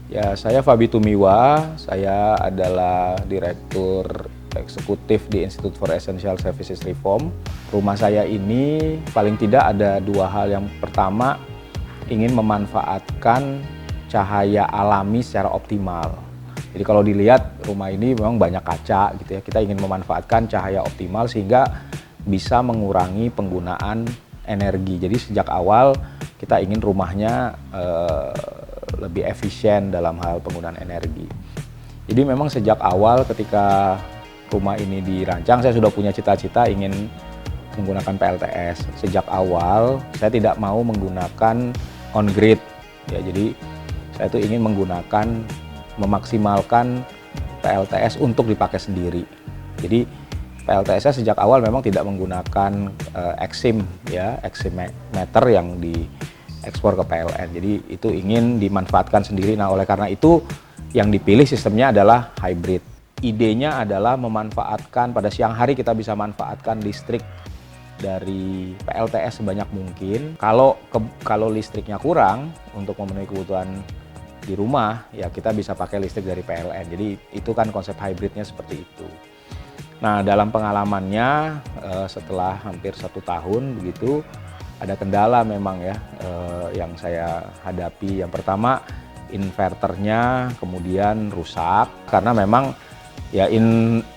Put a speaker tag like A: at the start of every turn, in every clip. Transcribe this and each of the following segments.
A: Ya, saya Fabi Tumiwa, saya adalah Direktur Eksekutif di Institute for Essential Services Reform. Rumah saya ini paling tidak ada dua hal. Yang pertama, ingin memanfaatkan cahaya alami secara optimal. Jadi kalau dilihat rumah ini memang banyak kaca gitu ya, kita ingin memanfaatkan cahaya optimal sehingga bisa mengurangi penggunaan energi. Jadi sejak awal kita ingin rumahnya lebih efisien dalam hal penggunaan energi. Jadi memang sejak awal ketika rumah ini dirancang, saya sudah punya cita-cita ingin menggunakan PLTS. Sejak awal saya tidak mau menggunakan on-grid. Ya, jadi saya tuh ingin memaksimalkan PLTS untuk dipakai sendiri. Jadi PLTS-nya sejak awal memang tidak menggunakan Exim, ya, Exim meter yang diekspor ke PLN. Jadi itu ingin dimanfaatkan sendiri. Nah, oleh karena itu yang dipilih sistemnya adalah hybrid. Idenya adalah memanfaatkan pada siang hari kita bisa manfaatkan listrik dari PLTS sebanyak mungkin. Kalau listriknya kurang untuk memenuhi kebutuhan di rumah, ya kita bisa pakai listrik dari PLN. Jadi itu kan konsep hybridnya seperti itu. Nah, dalam pengalamannya setelah hampir 1 tahun begitu, ada kendala memang ya yang saya hadapi. Yang pertama, inverternya kemudian rusak karena memang ya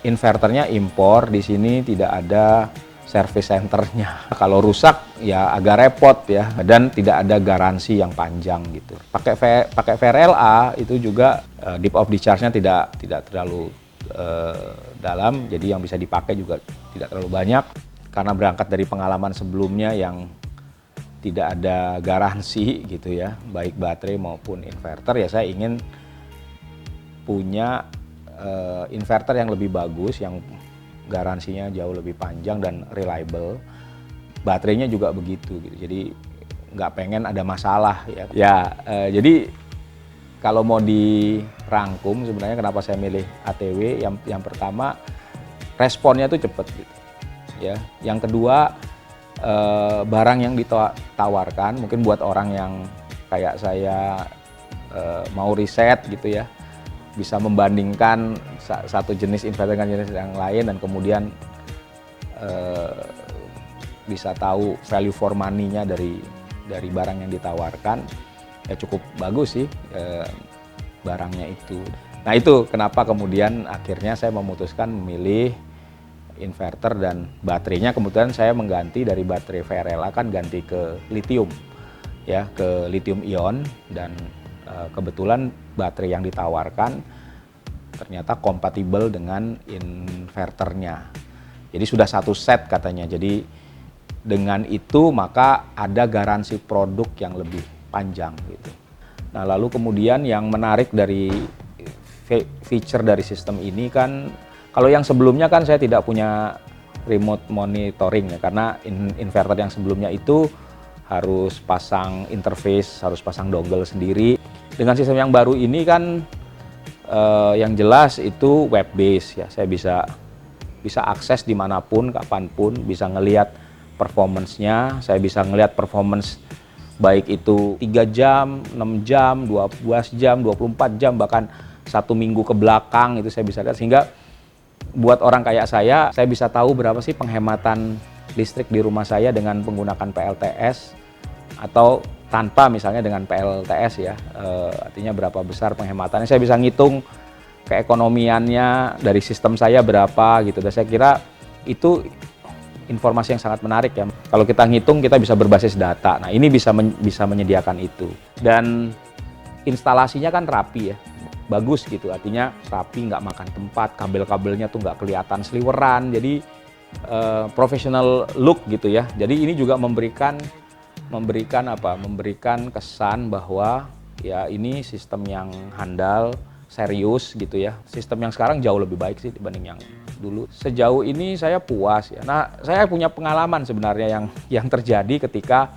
A: inverternya impor, di sini tidak ada service centernya. Kalau rusak ya agak repot ya, dan tidak ada garansi yang panjang gitu. Pakai VRLA itu juga deep of discharge-nya tidak terlalu dalam, jadi yang bisa dipakai juga tidak terlalu banyak. Karena berangkat dari pengalaman sebelumnya yang tidak ada garansi gitu ya, baik baterai maupun inverter, ya saya ingin punya inverter yang lebih bagus, yang garansinya jauh lebih panjang dan reliable. Baterainya juga begitu gitu, jadi nggak pengen ada masalah ya. Jadi kalau mau dirangkum sebenarnya kenapa saya milih ATW, yang pertama responnya tuh cepet gitu ya. Yang kedua, barang yang ditawarkan mungkin buat orang yang kayak saya mau riset gitu ya, bisa membandingkan satu jenis inverter dengan jenis yang lain, dan kemudian bisa tahu value for money-nya dari barang yang ditawarkan, ya cukup bagus sih barangnya itu. Nah, itu kenapa kemudian akhirnya saya memutuskan memilih inverter, dan baterainya kemudian saya mengganti dari baterai VRLA, kan ganti ke lithium ya, ke lithium ion, dan kebetulan baterai yang ditawarkan ternyata kompatibel dengan inverternya. Jadi sudah satu set katanya. Jadi dengan itu maka ada garansi produk yang lebih panjang gitu. Nah, lalu kemudian yang menarik dari feature dari sistem ini kan, kalau yang sebelumnya kan saya tidak punya remote monitoring ya, karena inverter yang sebelumnya itu harus pasang interface, harus pasang dongle sendiri. Dengan sistem yang baru ini kan yang jelas itu web based ya, saya bisa akses dimanapun, kapanpun, bisa ngelihat performance-nya, saya bisa ngelihat performance baik itu 3 jam, 6 jam, 12 jam, 24 jam, bahkan 1 minggu ke belakang itu saya bisa lihat, sehingga buat orang kayak saya bisa tahu berapa sih penghematan listrik di rumah saya dengan menggunakan PLTS atau tanpa misalnya dengan PLTS ya, artinya berapa besar penghematannya. Saya bisa ngitung keekonomiannya dari sistem saya berapa gitu, dan saya kira itu informasi yang sangat menarik ya. Kalau kita ngitung kita bisa berbasis data. Nah, ini bisa menyediakan itu, dan instalasinya kan rapi ya, bagus gitu, artinya rapi, nggak makan tempat, kabel-kabelnya tuh nggak kelihatan sliweran, jadi professional look gitu ya. Jadi ini juga memberikan kesan bahwa ya ini sistem yang handal, serius gitu ya. Sistem yang sekarang jauh lebih baik sih dibanding yang dulu. Sejauh ini saya puas ya. Nah, saya punya pengalaman sebenarnya yang terjadi ketika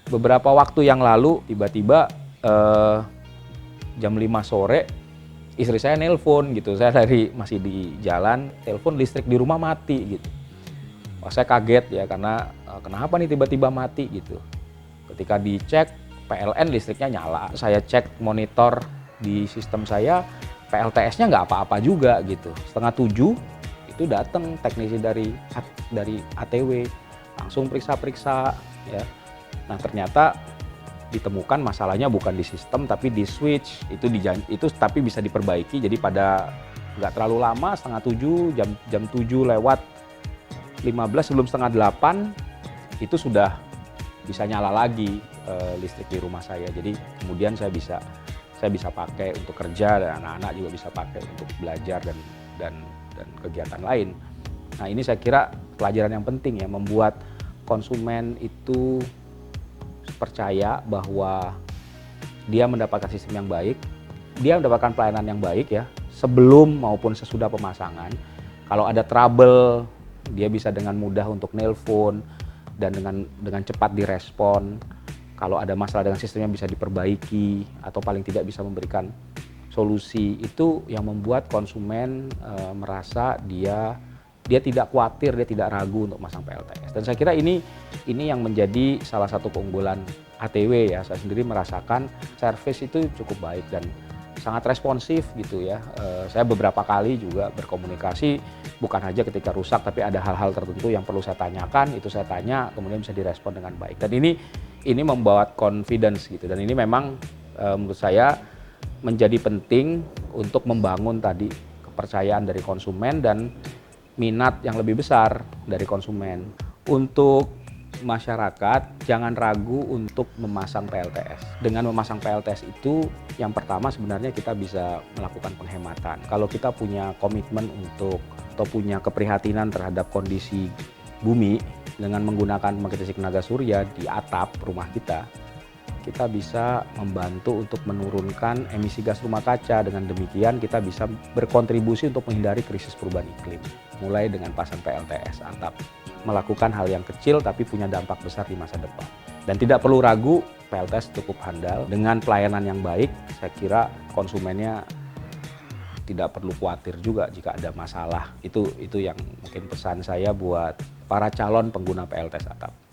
A: beberapa waktu yang lalu tiba-tiba jam 5 sore istri saya nelpon gitu. Saya masih di jalan, telepon listrik di rumah mati gitu. Wah, saya kaget ya karena kenapa nih tiba-tiba mati gitu. Ketika dicek PLN listriknya nyala, saya cek monitor di sistem saya, PLTS-nya nggak apa-apa juga gitu. 6:30 itu datang teknisi dari ATW, langsung periksa-periksa ya. Nah ternyata ditemukan masalahnya bukan di sistem tapi di switch, itu tapi bisa diperbaiki. Jadi pada nggak terlalu lama, 6:30, jam 7 lewat 15 sebelum 7:30 itu sudah bisa nyala lagi listrik di rumah saya. Jadi kemudian saya bisa pakai untuk kerja dan anak-anak juga bisa pakai untuk belajar dan kegiatan lain. Nah ini saya kira pelajaran yang penting ya, membuat konsumen itu percaya bahwa dia mendapatkan sistem yang baik, dia mendapatkan pelayanan yang baik ya, sebelum maupun sesudah pemasangan. Kalau ada trouble, dia bisa dengan mudah untuk nelpon dan dengan cepat direspon. Kalau ada masalah dengan sistemnya bisa diperbaiki atau paling tidak bisa memberikan solusi. Itu yang membuat konsumen merasa dia tidak khawatir, dia tidak ragu untuk masang PLTS. Dan saya kira ini yang menjadi salah satu keunggulan ATW ya. Saya sendiri merasakan service itu cukup baik dan sangat responsif gitu ya. Saya beberapa kali juga berkomunikasi, bukan hanya ketika rusak, tapi ada hal-hal tertentu yang perlu saya tanyakan, itu saya tanya, kemudian bisa direspon dengan baik. Dan ini membawa confidence gitu. Dan ini memang menurut saya menjadi penting untuk membangun tadi kepercayaan dari konsumen dan minat yang lebih besar dari konsumen. Untuk masyarakat jangan ragu untuk memasang PLTS. Dengan memasang PLTS itu yang pertama sebenarnya kita bisa melakukan penghematan. Kalau kita punya komitmen atau punya keprihatinan terhadap kondisi bumi dengan menggunakan pembangkit listrik tenaga surya di atap rumah kita bisa membantu untuk menurunkan emisi gas rumah kaca. Dengan demikian kita bisa berkontribusi untuk menghindari krisis perubahan iklim. Mulai dengan pasang PLTS atap. Melakukan hal yang kecil tapi punya dampak besar di masa depan. Dan tidak perlu ragu, PLTS cukup handal. Dengan pelayanan yang baik, saya kira konsumennya tidak perlu khawatir juga jika ada masalah. Itu yang mungkin pesan saya buat para calon pengguna PLTS atap.